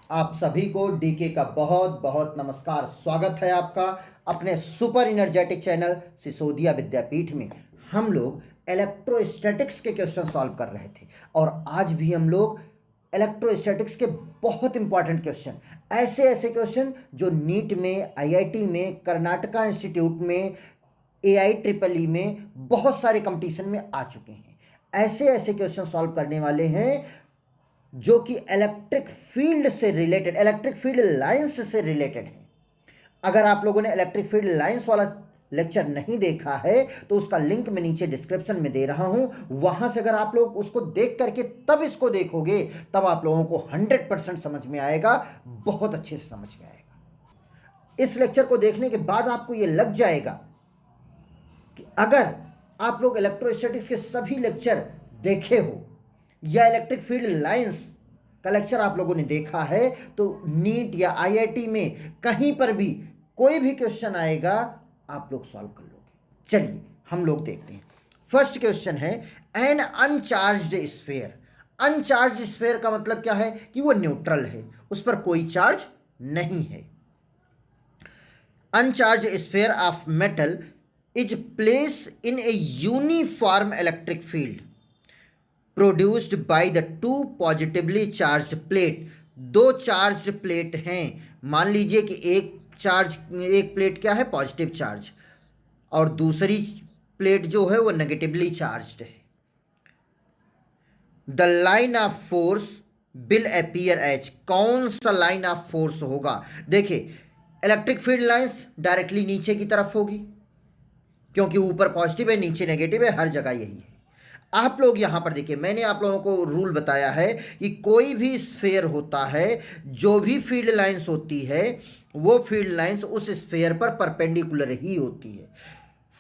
आप सभी को डीके का बहुत बहुत नमस्कार। स्वागत है आपका अपने सुपर इनर्जेटिक चैनल सिसोदिया विद्यापीठ में। हम लोग इलेक्ट्रोस्टैटिक्स के क्वेश्चन सॉल्व कर रहे थे और आज भी हम लोग इलेक्ट्रोस्टैटिक्स के बहुत इंपॉर्टेंट क्वेश्चन, ऐसे ऐसे क्वेश्चन जो नीट में, आईआईटी में, कर्नाटका इंस्टीट्यूट में, AIEEE में बहुत सारे कंपटीशन में आ चुके हैं, ऐसे ऐसे क्वेश्चन सॉल्व करने वाले हैं जो कि इलेक्ट्रिक फील्ड से रिलेटेड, इलेक्ट्रिक फील्ड लाइंस से रिलेटेड है। अगर आप लोगों ने इलेक्ट्रिक फील्ड लाइंस वाला लेक्चर नहीं देखा है तो उसका लिंक मैं नीचे डिस्क्रिप्शन में दे रहा हूं, वहां से अगर आप लोग उसको देख करके तब इसको देखोगे तब आप लोगों को 100% समझ में आएगा, बहुत अच्छे से समझ में आएगा। इस लेक्चर को देखने के बाद आपको यह लग जाएगा कि अगर आप लोग इलेक्ट्रोस्टैटिक्स के सभी लेक्चर देखे हो या इलेक्ट्रिक फील्ड लाइंस का लेक्चर आप लोगों ने देखा है तो नीट या आईआईटी में कहीं पर भी कोई भी क्वेश्चन आएगा आप लोग सॉल्व कर लोगे। चलिए हम लोग देखते हैं। फर्स्ट क्वेश्चन है an uncharged sphere. Uncharged sphere का मतलब क्या है कि वो न्यूट्रल है, उस पर कोई चार्ज नहीं है। Uncharged sphere of metal is place in a uniform electric field produced by the two positively charged plate. दो चार्ज्ड प्लेट हैं, मान लीजिए कि एक प्लेट क्या है, पॉजिटिव चार्ज, और दूसरी प्लेट जो है वो नेगेटिवली चार्ज्ड है। The line of force will appear as, कौन सा लाइन ऑफ फोर्स होगा? देखिए इलेक्ट्रिक फील्ड लाइंस डायरेक्टली नीचे की तरफ होगी क्योंकि ऊपर पॉजिटिव है नीचे नेगेटिव है, हर जगह यही है। आप लोग यहां पर देखिए, मैंने आप लोगों को रूल बताया है कि कोई भी स्फीयर होता है, जो भी फील्ड लाइंस होती है वो फील्ड लाइंस उस स्फीयर पर परपेंडिकुलर ही होती है।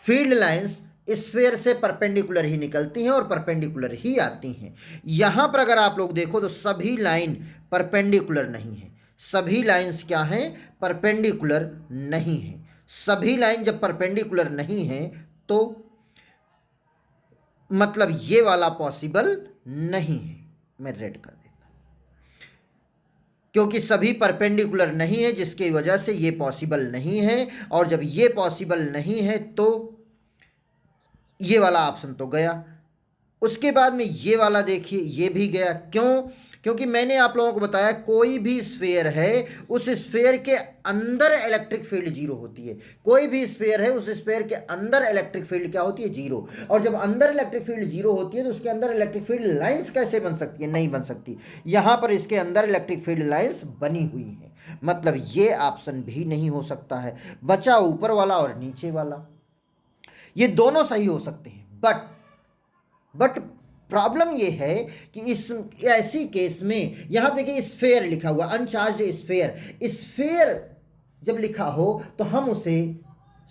फील्ड लाइंस स्फीयर से परपेंडिकुलर ही निकलती हैं और परपेंडिकुलर ही आती हैं। यहां पर अगर आप लोग देखो तो सभी लाइन परपेंडिकुलर नहीं है। सभी लाइंस क्या हैं? परपेंडिकुलर नहीं है। सभी लाइन जब परपेंडिकुलर नहीं है तो मतलब ये वाला पॉसिबल नहीं है। मैं रेड कर देता हूं क्योंकि सभी परपेंडिकुलर नहीं है, जिसकी वजह से ये पॉसिबल नहीं है। और जब ये पॉसिबल नहीं है तो ये वाला ऑप्शन तो गया। उसके बाद में ये वाला देखिए, ये भी गया। क्यों? क्योंकि मैंने आप लोगों को बताया कोई भी स्फीयर है उस स्फीयर के अंदर इलेक्ट्रिक फील्ड जीरो होती है। कोई भी स्फीयर है उस स्फीयर के अंदर इलेक्ट्रिक फील्ड क्या होती है? जीरो। और जब अंदर इलेक्ट्रिक फील्ड जीरो होती है तो उसके अंदर इलेक्ट्रिक फील्ड लाइंस कैसे बन सकती है? नहीं बन सकती। यहां पर इसके अंदर इलेक्ट्रिक फील्ड लाइंस बनी हुई है, मतलब ये ऑप्शन भी नहीं हो सकता है। बचा ऊपर वाला और नीचे वाला, ये दोनों सही हो सकते हैं। बट प्रॉब्लम ये है कि इस ऐसी केस में यहां देखिए स्फीयर लिखा हुआ, अनचार्ज स्फीयर। स्फीयर जब लिखा हो तो हम उसे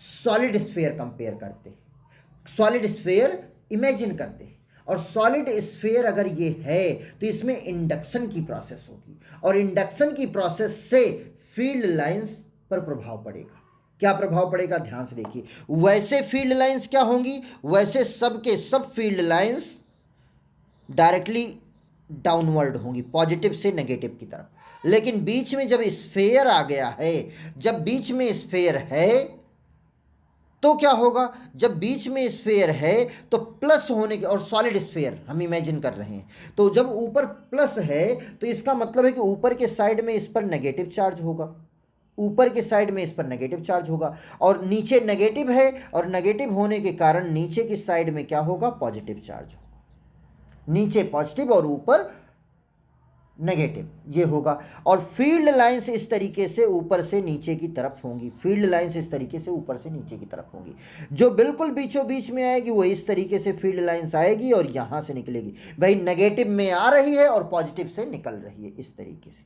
सॉलिड स्फीयर कंपेयर करते हैं, सॉलिड स्फीयर इमेजिन करते हैं। और सॉलिड स्फीयर अगर ये है तो इसमें इंडक्शन की प्रोसेस होगी और इंडक्शन की प्रोसेस से फील्ड लाइंस पर प्रभाव पड़ेगा। क्या प्रभाव पड़ेगा? ध्यान से देखिए। वैसे फील्ड लाइंस क्या होंगी? वैसे सब के सब फील्ड लाइंस डायरेक्टली डाउनवर्ड होंगी, पॉजिटिव से नेगेटिव की तरफ। लेकिन बीच में जब स्फीयर आ गया है, जब बीच में स्फीयर है तो क्या होगा? जब बीच में स्फीयर है तो प्लस होने के, और सॉलिड स्फीयर हम इमेजिन कर रहे हैं, तो जब ऊपर प्लस है तो इसका मतलब है कि ऊपर के साइड में इस पर नेगेटिव चार्ज होगा, ऊपर के साइड में इस पर नेगेटिव चार्ज होगा। और नीचे नेगेटिव है और नेगेटिव होने के कारण नीचे की साइड में क्या होगा? पॉजिटिव चार्ज होगा। नीचे पॉजिटिव और ऊपर नेगेटिव, ये होगा। और फील्ड लाइंस इस तरीके से ऊपर से नीचे की तरफ होंगी, फील्ड लाइंस इस तरीके से ऊपर से नीचे की तरफ होंगी। जो बिल्कुल बीचों बीच में आएगी वो इस तरीके से फील्ड लाइंस आएगी और यहां से निकलेगी। भाई नेगेटिव में आ रही है और पॉजिटिव से निकल रही है इस तरीके से।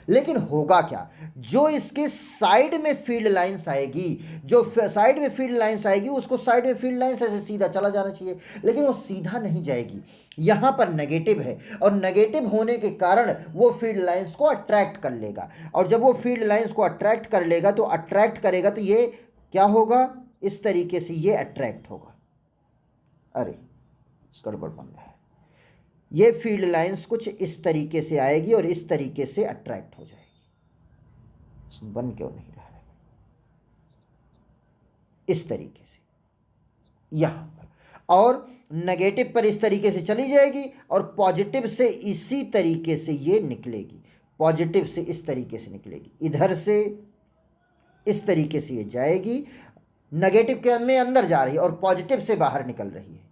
लेकिन होगा क्या? जो इसके साइड में फील्ड लाइंस आएगी, जो साइड में फील्ड लाइंस आएगी उसको साइड में फील्ड लाइंस ऐसे सीधा चला जाना चाहिए, लेकिन वो सीधा नहीं जाएगी। यहां पर नेगेटिव है और नेगेटिव होने के कारण वो फील्ड लाइंस को अट्रैक्ट कर लेगा। और जब वो फील्ड लाइंस को अट्रैक्ट कर लेगा तो अट्रैक्ट करेगा तो ये क्या होगा? इस तरीके से ये अट्रैक्ट होगा। अरे गड़बड़ बन रहा है। ये फील्ड लाइंस कुछ इस तरीके से आएगी और इस तरीके से अट्रैक्ट हो जाएगी। बन क्यों नहीं रहा है? इस तरीके से यहां पर, और नेगेटिव पर इस तरीके से चली जाएगी और पॉजिटिव से इसी तरीके से ये निकलेगी। पॉजिटिव से इस तरीके से निकलेगी, इधर से इस तरीके से ये जाएगी, नेगेटिव के में अंदर जा रही है और पॉजिटिव से बाहर निकल रही है।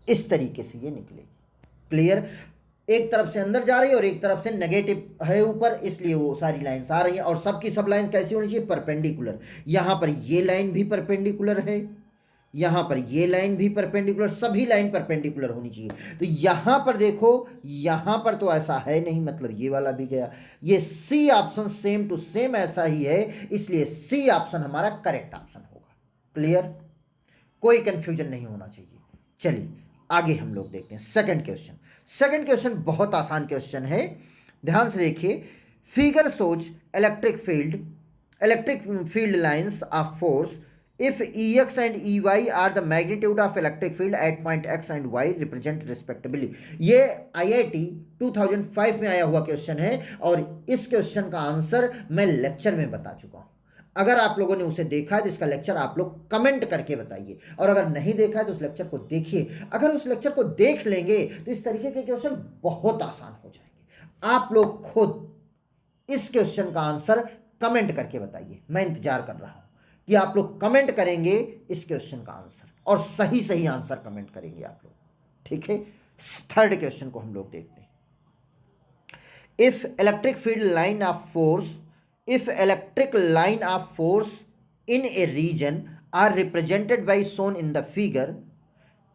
इस तरीके से ये निकलेगी। क्लियर? एक तरफ से अंदर जा रही है और एक तरफ से नेगेटिव है ऊपर, इसलिए वो सारी लाइंस आ रही हैं। और सबकी सब लाइंस कैसी होनी चाहिए? परपेंडिकुलर। यहां पर ये लाइन भी परपेंडिकुलर है, यहां पर ये लाइन भी परपेंडिकुलर, सभी लाइन परपेंडिकुलर होनी चाहिए। तो यहां पर देखो, यहां पर तो ऐसा है नहीं, मतलब ये वाला भी गया। ये C option same to same ऐसा ही है, इसलिए सी ऑप्शन हमारा करेक्ट ऑप्शन होगा। क्लियर? कोई कंफ्यूजन नहीं होना चाहिए। चलिए आगे हम लोग देखते हैं सेकंड क्वेश्चन। सेकंड क्वेश्चन बहुत आसान क्वेश्चन है, ध्यान से देखिए। फिगर सोच electric field lines of force if Ex and Ey are the magnitude of electric field at point X and Y represent respectively। ये IIT 2005 में आया हुआ क्वेश्चन है और इस क्वेश्चन का आंसर मैं लेक्चर में बता चुका हूं। अगर आप लोगों ने उसे देखा है तो इसका लेक्चर आप लोग कमेंट करके बताइए, और अगर नहीं देखा है तो उस लेक्चर को देखिए। अगर उस लेक्चर को देख लेंगे तो इस तरीके के क्वेश्चन बहुत आसान हो जाएंगे। आप लोग खुद इस क्वेश्चन का आंसर कमेंट करके बताइए, मैं इंतजार कर रहा हूं कि आप लोग कमेंट करेंगे इस क्वेश्चन का आंसर, और सही सही आंसर कमेंट करेंगे आप लोग। ठीक है, थर्ड क्वेश्चन को हम लोग देखते हैं। If electric line of force in a region are represented by shown in the figure,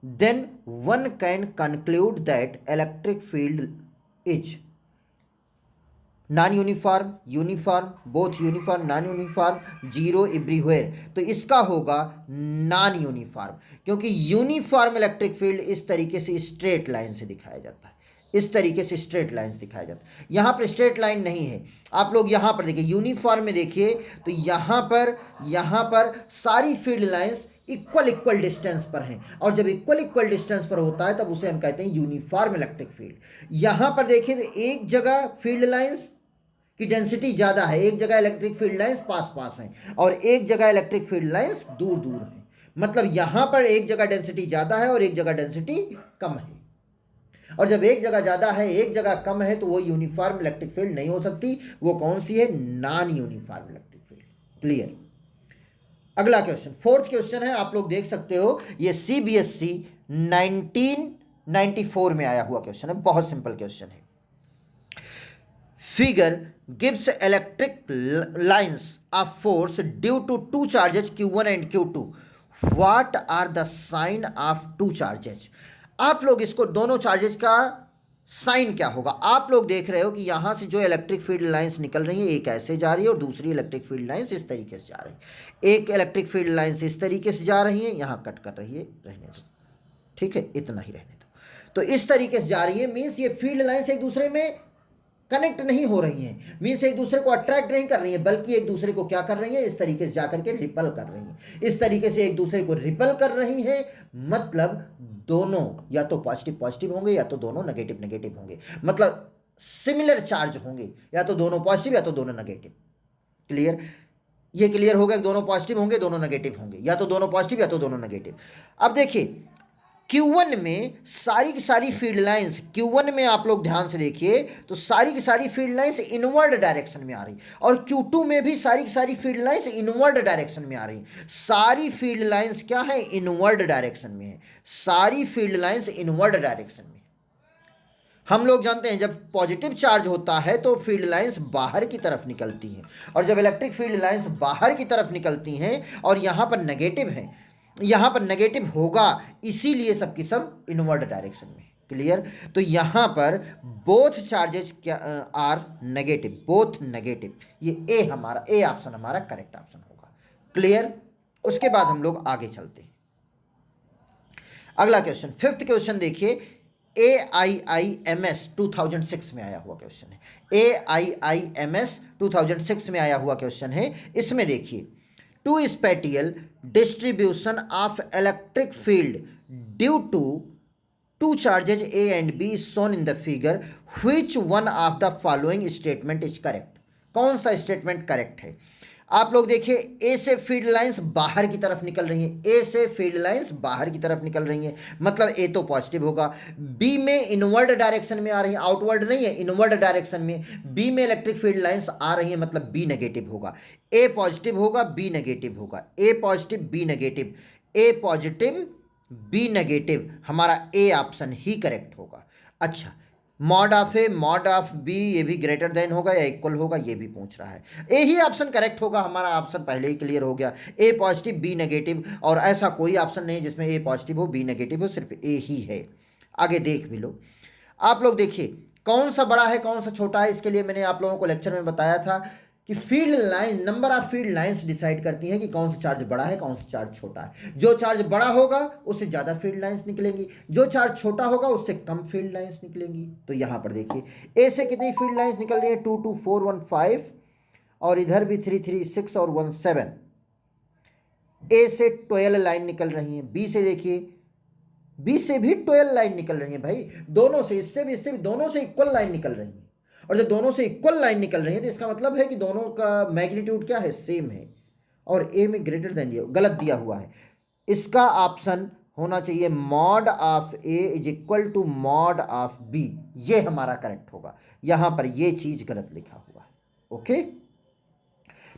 then one can conclude that electric field is non uniform, uniform, both uniform, non uniform, zero, everywhere. तो इसका होगा non uniform, क्योंकि uniform electric field इस तरीके से straight line से दिखाया जाता है, इस तरीके से स्ट्रेट लाइन से दिखाया जाता है। यहाँ पर स्ट्रेट लाइन नहीं है। आप लोग यहाँ पर देखिए, यूनिफॉर्म में देखिए तो यहाँ पर सारी फील्ड लाइंस इक्वल डिस्टेंस पर हैं, और जब इक्वल डिस्टेंस पर होता है तब उसे हम कहते हैं यूनिफॉर्म इलेक्ट्रिक फील्ड। यहाँ पर देखिए तो एक जगह फील्ड लाइंस की डेंसिटी ज़्यादा है, एक जगह इलेक्ट्रिक फील्ड लाइंस पास हैं, और एक जगह इलेक्ट्रिक फील्ड लाइंस दूर हैं। मतलब यहाँ पर एक जगह डेंसिटी ज़्यादा है और एक जगह डेंसिटी कम है, और जब एक जगह ज़्यादा है एक जगह कम है तो वो यूनिफॉर्म इलेक्ट्रिक फील्ड नहीं हो सकती। वो कौन सी है? Non uniform electric field. Clear? अगला क्वेश्चन, फोर्थ क्वेश्चन है, आप लोग देख सकते हो, ये CBSE 1994 में आया हुआ क्वेश्चन है, बहुत सिंपल क्वेश्चन है। Figure gives electric lines of force due to two charges Q1 and Q2. What are the sign of two charges? आप लोग इसको, दोनों चार्जेस का साइन क्या होगा? आप लोग देख रहे हो कि यहां से जो इलेक्ट्रिक फील्ड लाइंस निकल रही है, एक ऐसे जा रही है और दूसरी इलेक्ट्रिक फील्ड लाइंस इस तरीके से जा रही है। एक इलेक्ट्रिक फील्ड लाइंस इस तरीके से जा रही है, यहां कट कर रही है, रहने दो, ठीक है, इतना ही रहने दो। तो इस तरीके से जा रही है, मीन्स ये फील्ड लाइंस एक दूसरे में कनेक्ट नहीं हो रही हैं, मीन्स एक दूसरे को अट्रैक्ट नहीं कर रही हैं, बल्कि एक दूसरे को क्या कर रही हैं? इस तरीके से जाकर के रिपल कर रही हैं। इस तरीके से एक दूसरे को रिपल कर रही हैं, मतलब दोनों या तो पॉजिटिव होंगे या तो दोनों नेगेटिव होंगे, मतलब सिमिलर चार्ज होंगे, या तो दोनों पॉजिटिव या तो दोनों नेगेटिव। क्लियर? ये क्लियर हो गया, दोनों पॉजिटिव होंगे दोनों नेगेटिव होंगे, या तो दोनों पॉजिटिव या तो दोनों नेगेटिव। अब देखिए Q1 में सारी की सारी फील्ड लाइंस, Q1 में आप लोग ध्यान से देखिए तो सारी की सारी फील्ड लाइंस इनवर्ड डायरेक्शन में आ रही, और Q2 में भी सारी की सारी फील्ड लाइंस इनवर्ड डायरेक्शन में आ रही। सारी फील्ड लाइंस क्या है? इनवर्ड डायरेक्शन में है, सारी फील्ड लाइंस इनवर्ड डायरेक्शन में। हम लोग जानते हैं जब पॉजिटिव चार्ज होता है तो फील्ड लाइंस बाहर की तरफ निकलती हैं, और जब इलेक्ट्रिक फील्ड लाइंस बाहर की तरफ निकलती हैं और यहाँ पर नेगेटिव है, यहाँ पर नेगेटिव होगा, इसीलिए सबकी सब इनवर्ड डायरेक्शन में। क्लियर? तो यहाँ पर बोथ चार्जेस क्या आर नेगेटिव, बोथ नेगेटिव। ये ए ऑप्शन हमारा करेक्ट ऑप्शन होगा। क्लियर? उसके बाद हम लोग आगे चलते हैं। अगला क्वेश्चन, फिफ्थ क्वेश्चन देखिए, AIIMS 2006 में आया हुआ क्वेश्चन है। AIIMS 2006 में आया हुआ क्वेश्चन है। इसमें देखिए, to spatial distribution of electric field due to two charges A and B shown in the figure, which one of the following statement is correct? कौन सा स्टेटमेंट करेक्ट है? आप लोग देखिए, ए से फील्ड लाइंस बाहर की तरफ निकल रही हैं, ए से फील्ड लाइंस बाहर की तरफ निकल रही हैं, मतलब ए तो पॉजिटिव होगा। बी में इनवर्ड डायरेक्शन में आ रही है, आउटवर्ड नहीं है, इनवर्ड डायरेक्शन में बी में इलेक्ट्रिक फील्ड लाइंस आ रही है, मतलब बी नेगेटिव होगा। ए पॉजिटिव होगा, बी नेगेटिव होगा, A positive B negative, A positive B negative, हमारा ए ऑप्शन ही करेक्ट होगा। अच्छा, mod of A mod of B, ये भी ग्रेटर देन होगा या इक्वल होगा, ये भी पूछ रहा है। ए ही ऑप्शन करेक्ट होगा, हमारा ऑप्शन पहले ही क्लियर हो गया, ए पॉजिटिव बी नेगेटिव, और ऐसा कोई ऑप्शन नहीं जिसमें ए पॉजिटिव हो बी नेगेटिव हो, सिर्फ ए ही है। आगे देख भी लो। आप लोग देखिए, कौन सा बड़ा है कौन सा छोटा है, इसके लिए मैंने आप लोगों को लेक्चर में बताया था कि field line, number of field lines decide करती हैं कि कौन सा चार्ज बड़ा है कौन सा चार्ज छोटा है। जो चार्ज बड़ा होगा उससे ज़्यादा फील्ड लाइंस निकलेंगी, जो चार्ज छोटा होगा उससे कम फील्ड लाइंस निकलेंगी। तो यहाँ पर देखिए, ए से कितनी फील्ड लाइंस निकल रही है, 2 2 4 1 5, और इधर भी 3 3 6 और 1 7। ए से 12 लाइन निकल रही है। बी से देखिए, बी से भी 12 लाइन निकल रही है भाई, दोनों से, इससे भी दोनों से इक्वल लाइन निकल रही है। और जब दोनों से इक्वल लाइन निकल रही है तो इसका मतलब है कि दोनों का मैग्नीट्यूड क्या है, सेम है, और ए में ग्रेटर देन दिया, गलत दिया हुआ है। इसका ऑप्शन होना चाहिए mod of A is equal to mod of B, ये हमारा करेक्ट होगा। यहां पर ये चीज गलत लिखा हुआ है। ओके,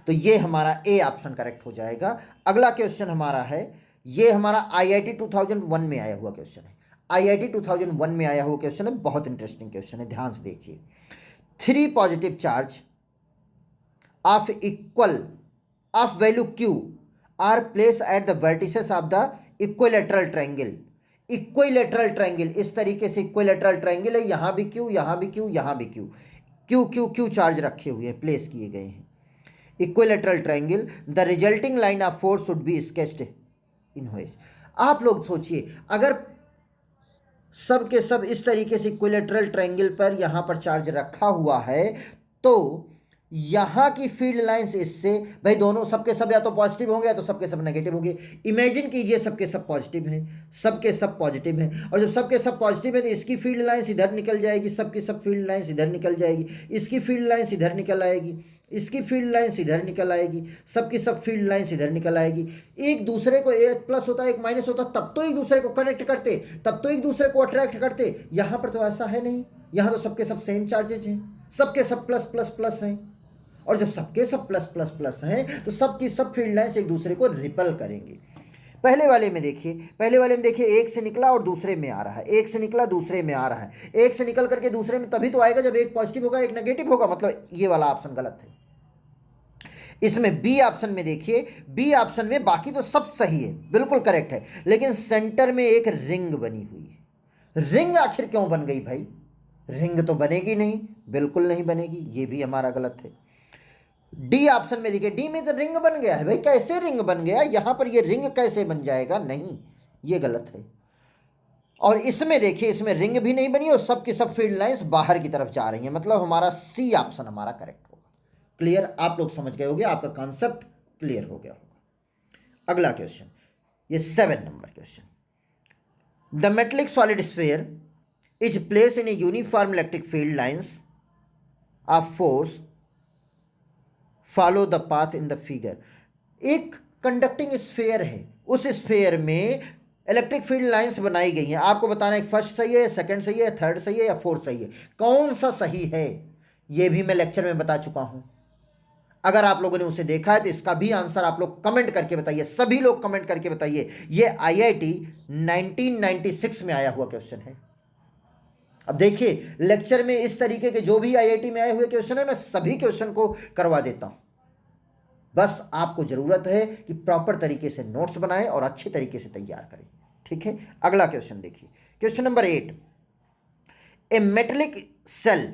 तो ये हमारा ए ऑप्शन करेक्ट हो जाएगा। अगला क्वेश्चन हमारा है, ये हमारा IIT 2001 में आया हुआ क्वेश्चन है, IIT 2001 में आया हुआ क्वेश्चन है, बहुत इंटरेस्टिंग क्वेश्चन है, ध्यान से देखिए। 3 positive charge of equal of value Q R place at the vertices of the equilateral triangle. Equilateral triangle, इस तरीके से इक्विलेटरल ट्रायंगल है, यहां भी Q, यहां भी Q, यहां भी Q, Q Q Q charge रखे हुए हैं, प्लेस किए गए हैं equilateral triangle. The resulting line of force should be sketched in which. आप लोग सोचिए, अगर सब के सब इस तरीके से इक्विलेटरल ट्रायंगल पर यहां पर चार्ज रखा हुआ है, तो यहां की फील्ड लाइंस इससे, भाई दोनों सबके सब या तो पॉजिटिव होंगे या तो सबके सब नेगेटिव होंगे। इमेजिन कीजिए सबके सब पॉजिटिव हैं, सबके सब पॉजिटिव हैं, और जब सबके सब पॉजिटिव है तो इसकी फील्ड लाइंस इधर निकल जाएगी, सबकी सब फील्ड लाइंस इधर निकल जाएगी, इसकी फील्ड लाइंस इधर निकल आएगी, इसकी फील्ड लाइंस इधर निकल आएगी, सबकी सब फील्ड लाइंस इधर निकल आएगी। एक दूसरे को, एक प्लस होता है एक माइनस होता, तब तो एक दूसरे को कनेक्ट करते, तब तो एक दूसरे को अट्रैक्ट करते। यहां पर तो ऐसा है नहीं, यहां तो सबके सब सेम चार्जेज हैं, सबके सब प्लस प्लस प्लस हैं, और जब सबके सब प्लस प्लस प्लस हैं तो सबकी सब फील्ड लाइंस एक दूसरे को रिपल करेंगे। पहले वाले में देखिए, पहले वाले में देखिए, एक से निकला और दूसरे में आ रहा है, एक से निकला दूसरे में आ रहा है, एक से निकल करके दूसरे में तभी तो आएगा जब एक पॉजिटिव होगा एक नेगेटिव होगा, मतलब ये वाला ऑप्शन गलत है। इसमें बी ऑप्शन में देखिए, बी ऑप्शन में बाकी तो सब सही है, बिल्कुल करेक्ट है, लेकिन सेंटर में एक रिंग बनी हुई है। रिंग आखिर क्यों बन गई भाई? रिंग तो बनेगी नहीं, बिल्कुल नहीं बनेगी, ये भी हमारा गलत है। डी ऑप्शन में देखिए, डी में तो रिंग बन गया है भाई, कैसे रिंग बन गया, यहां पर ये रिंग कैसे बन जाएगा? नहीं, ये गलत है। और इसमें देखिए, इसमें रिंग भी नहीं बनी और सबकी सब फील्ड लाइंस बाहर की तरफ जा रही हैं, मतलब हमारा सी ऑप्शन हमारा करेक्ट होगा। क्लियर? आप लोग समझ गए होंगे, आपका कॉन्सेप्ट क्लियर हो गया होगा। अगला क्वेश्चन, ये 7 number question. The metallic solid sphere is place in a uniform electric field lines of force follow the path in the figure. एक कंडक्टिंग स्फीयर है, उस स्फीयर में इलेक्ट्रिक फील्ड लाइंस बनाई गई हैं, आपको बताना है फर्स्ट सही है, सेकंड सही है, थर्ड सही है या फोर्थ सही है, कौन सा सही है, ये भी मैं लेक्चर में बता चुका हूं। अगर आप लोगों ने उसे देखा है तो इसका भी आंसर आप लोग कमेंट करके बताइए, सभी लोग कमेंट करके बताइए। ये IIT 1996 में आया हुआ क्वेश्चन है। अब देखिए, लेक्चर में इस तरीके के जो भी IIT में आए हुए क्वेश्चन है, मैं सभी क्वेश्चन को करवा देता हूं। बस आपको जरूरत है कि प्रॉपर तरीके से नोट्स बनाएं और अच्छे तरीके से तैयार करें, ठीक है। अगला क्वेश्चन देखिए, question number 8। A metallic cell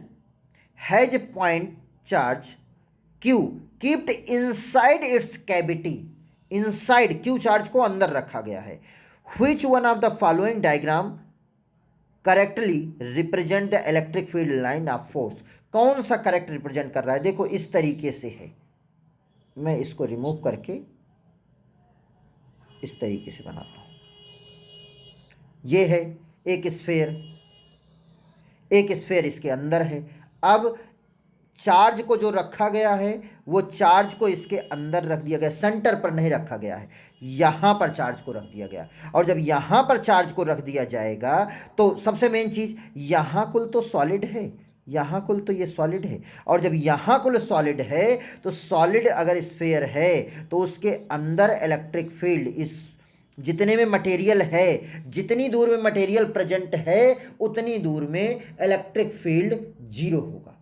has a point charge Q keeped inside its cavity. Inside Q charge को अंदर रखा गया है। Which one of the following diagram correctly represent the electric field line of force. कौन सा correct represent कर रहा है? देखो इस तरीके से है, मैं इसको रिमूव करके इस तरीके से बनाता हूं। ये है एक स्फेयर इसके अंदर है। अब चार्ज को जो रखा गया है वो चार्ज को इसके अंदर रख दिया गया, सेंटर पर नहीं रखा गया है, यहाँ पर चार्ज को रख दिया गया। और जब यहाँ पर चार्ज को रख दिया जाएगा तो सबसे मेन चीज़, यहाँ कुल तो सॉलिड है, यहाँ कुल तो ये सॉलिड है। और जब यहाँ कुल सॉलिड है तो सॉलिड अगर स्फेयर है तो उसके अंदर इलेक्ट्रिक फील्ड, इस जितने में मटेरियल है, जितनी दूर में मटेरियल प्रेजेंट है उतनी दूर में इलेक्ट्रिक फील्ड जीरो होगा।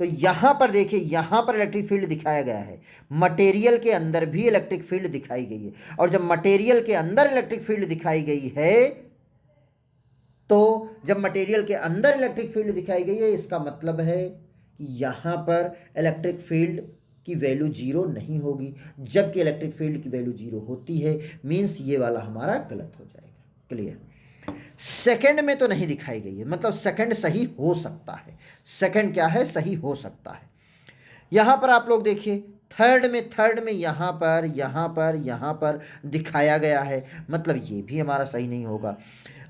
तो यहाँ पर देखिए, यहाँ पर इलेक्ट्रिक फील्ड दिखाया गया है, मटेरियल के अंदर भी इलेक्ट्रिक फील्ड दिखाई गई है। और जब मटेरियल के अंदर इलेक्ट्रिक फील्ड दिखाई गई है, तो जब मटेरियल के अंदर इलेक्ट्रिक फील्ड दिखाई गई है, इसका मतलब है कि यहाँ पर इलेक्ट्रिक फील्ड की वैल्यू जीरो नहीं होगी, जबकि इलेक्ट्रिक फील्ड की वैल्यू जीरो होती है। मीन्स ये वाला हमारा गलत हो जाएगा। क्लियर? सेकंड में तो नहीं दिखाई गई है, मतलब सेकंड सही हो सकता है। सेकंड क्या है? सही हो सकता है। यहाँ पर आप लोग देखिए, थर्ड में यहाँ पर दिखाया गया है, मतलब ये भी हमारा सही नहीं होगा।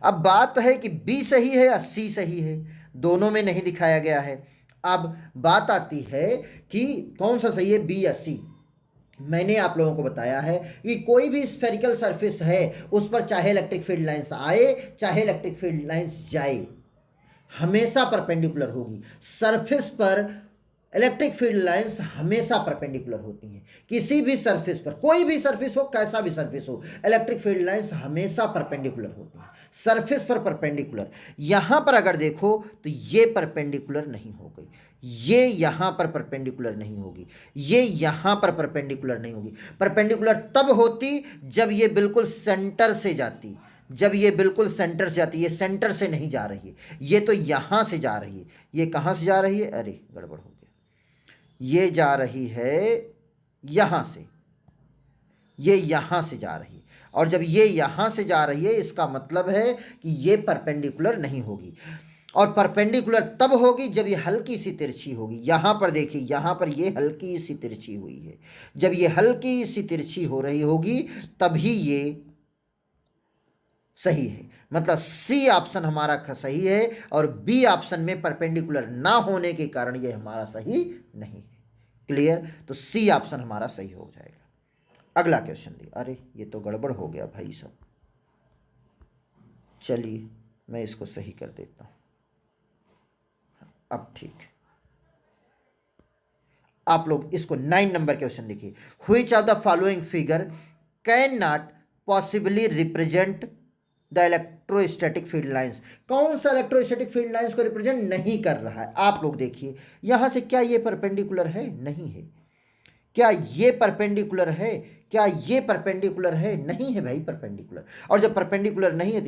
अब बात है कि बी सही है या सी सही है, दोनों में नहीं दिखाया गया है। अब बात आती है कि कौन सा सही है, बी या सी। मैंने आप लोगों को बताया है कि कोई भी स्फेरिकल सरफेस है उस पर चाहे इलेक्ट्रिक फील्ड लाइंस आए चाहे इलेक्ट्रिक फील्ड लाइंस जाए, हमेशा परपेंडिकुलर होगी। सरफेस पर इलेक्ट्रिक फील्ड लाइंस हमेशा परपेंडिकुलर होती हैं। किसी भी सरफेस पर, कोई भी सरफेस हो, कैसा भी सरफेस हो, इलेक्ट्रिक फील्ड लाइंस हमेशा परपेंडिकुलर होती हैं, सरफेस पर परपेंडिकुलर। यहां पर अगर देखो तो ये परपेंडिकुलर नहीं हो गई, ये यहां पर परपेंडिकुलर नहीं होगी, ये यहां पर परपेंडिकुलर नहीं होगी। परपेंडिकुलर तब होती जब ये बिल्कुल सेंटर से जाती, जब ये बिल्कुल सेंटर से जाती। ये सेंटर से नहीं जा रही है, ये तो यहां से जा रही है। ये कहां से जा रही है? अरे गड़बड़ हो गया, ये जा रही है यहां से, ये यहां से जा रही है। और जब ये यहां से जा रही है, इसका मतलब है कि ये परपेंडिकुलर नहीं होगी। और परपेंडिकुलर तब होगी जब ये हल्की सी तिरछी होगी। यहां पर देखिए, यहां पर ये हल्की सी तिरछी हुई है, जब ये हल्की सी तिरछी हो रही होगी तभी ये सही है। मतलब सी ऑप्शन हमारा सही है और बी ऑप्शन में परपेंडिकुलर ना होने के कारण ये हमारा सही नहीं है। क्लियर? तो सी ऑप्शन हमारा सही हो जाएगा। अगला क्वेश्चन दी। अरे ये तो गड़बड़ हो गया भाई सब, चलिए मैं इसको सही कर देता हूं। अब ठीक, आप लोग इसको 9 नंबर क्वेश्चन देखिए। Which of the following figure can not possibly represent the electrostatic field lines? कौन सा इलेक्ट्रोस्टैटिक फील्ड लाइंस को रिप्रेजेंट नहीं कर रहा है? आप लोग देखिए यहां से, क्या ये परपेंडिकुलर है? नहीं है। क्या ये परपेंडिकुलर है? क्या ये परपेंडिकुलर है? नहीं है भाई परपेंडिकुलर। और जब परपेंडिकुलर नहीं है तो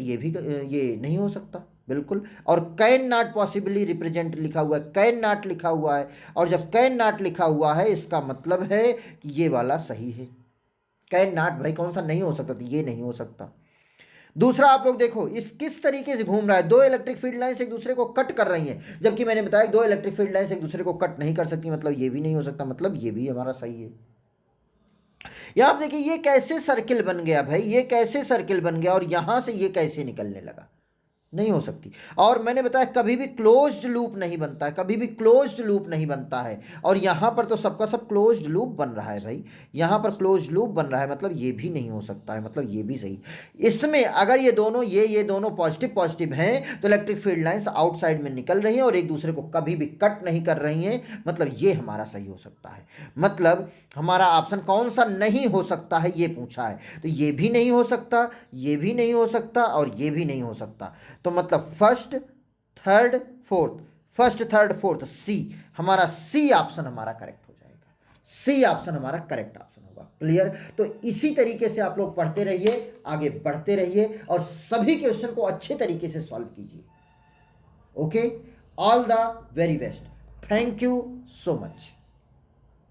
ये नहीं हो सकता बिल्कुल। और कैन नॉट पॉसिबली रिप्रेजेंट लिखा हुआ है, कैन नॉट लिखा हुआ है, और जब कैन नॉट लिखा हुआ है इसका मतलब है कि ये वाला सही है। कैन नॉट भाई कौन सा नहीं हो सकता? तो ये नहीं हो सकता। दूसरा आप लोग देखो, इस किस तरीके से घूम रहा है, दो इलेक्ट्रिक फील्ड लाइंस एक दूसरे को कट कर रही हैं, जबकि मैंने बताया दो इलेक्ट्रिक फील्ड लाइंस एक दूसरे को कट नहीं कर सकती, मतलब ये भी नहीं हो सकता, मतलब ये भी हमारा सही है। यहां आप देखिए ये कैसे सर्किल बन गया भाई, ये कैसे सर्किल बन गया और यहां से ये कैसे निकलने लगा? नहीं हो सकती। और मैंने बताया कभी भी क्लोज्ड लूप नहीं बनता है, कभी भी क्लोज्ड लूप नहीं बनता है। और यहाँ पर तो सबका सब क्लोज्ड लूप बन रहा है भाई, यहाँ पर क्लोज्ड लूप बन रहा है, मतलब ये भी नहीं हो सकता है, मतलब ये भी सही। इसमें अगर ये दोनों ये दोनों पॉजिटिव हैं तो इलेक्ट्रिक फील्ड लाइंस आउटसाइड में निकल रही हैं और एक दूसरे को कभी भी कट नहीं कर रही हैं, मतलब ये हमारा सही हो सकता है। मतलब हमारा ऑप्शन कौन सा नहीं हो सकता है ये पूछा है, तो ये भी नहीं हो सकता, ये भी नहीं हो सकता और ये भी नहीं हो सकता। तो मतलब फर्स्ट थर्ड फोर्थ सी, हमारा सी ऑप्शन हमारा करेक्ट हो जाएगा, सी ऑप्शन हमारा करेक्ट ऑप्शन होगा। क्लियर? तो इसी तरीके से आप लोग पढ़ते रहिए, आगे बढ़ते रहिए और सभी क्वेश्चन को अच्छे तरीके से सॉल्व कीजिए। Okay, all the very best, thank you so much.